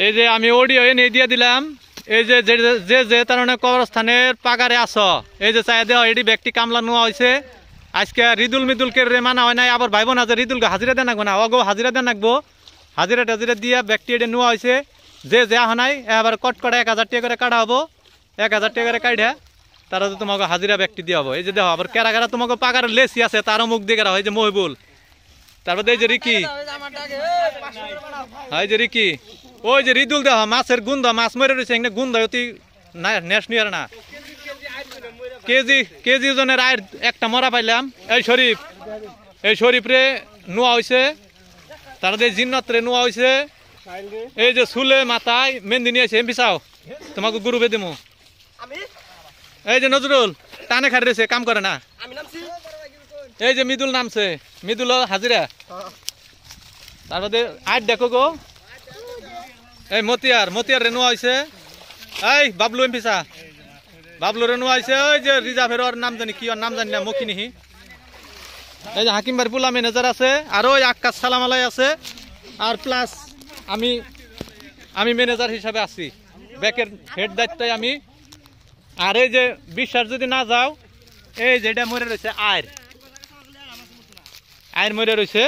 এই যে আমি অডিও এনে দিয়ে দিলাম এই যে যে যে তার কবরস্থানের পাগারে আছো এই যে চাই দেওয়া এটি ব্যক্তি কামলা নেওয়া হয়েছে আজকে রিদুল মিদুলকে রে মানা হয় নাই আবার ভাইব না যে রিদুলকে হাজিরা দেন রাখবো না অগো হাজিরা দেন রাখবো হাজিরা টাজিরা দিয়ে ব্যক্তি এটা নেওয়া হয়েছে যে যা নাই এবার কট করে 1000 টাকা করে কাটা হবো 1000 টাকা করে কাটা তারা তো তোমাকে হাজিরা ব্যক্তি দিয়ে হবো এই যে দেখো আবার কেরা কেরা তোমাকে পাগারে লেসি আছে তারও মুখ দিয়ে হয় যে মহিবুল তারপর এই যে রিকি এই যে রিকি ওই যে রিদুল দেহ মাছের গুন্ধ মাছ মরে রয়েছে এখানে গুন্ধ অতি নেশ নিয়ার না কেজি কেজি ওজনের আয়ের একটা মরা পাইলাম এই শরীফ রে নোয়া হয়েছে তারপরে জিন্নত রে নোয়া হয়েছে এই যে চুলে মাথায় মেহেন্দি নিয়েছে এমপি চাও তোমাকে গুরু বে দিমু এই যে নজরুল টানে খাড়ি রয়েছে কাম করে না এই যে মৃদুল নামছে মৃদুল হাজিরা তারপরে আট দেখো গো এই মতিয়ার রে নোয়া হয়েছে এই বাবলু এমপি চা বাবলু রে নোয়া হয়েছে ওই যে রিজার্ভের নাম জানি কি নাম জানি না মকি নিহি এই যে হাকিম বাড়ি পুলা ম্যানেজার আছে আর ওই আকাশ সালাম আলাই আছে আর প্লাস আমি ম্যানেজার হিসাবে আছি ব্যাকের হেড দায়িত্বে আমি আর এই যে বিশ্বাস যদি না যাও এই যেটা মরে রয়েছে আয়ের মরে রয়েছে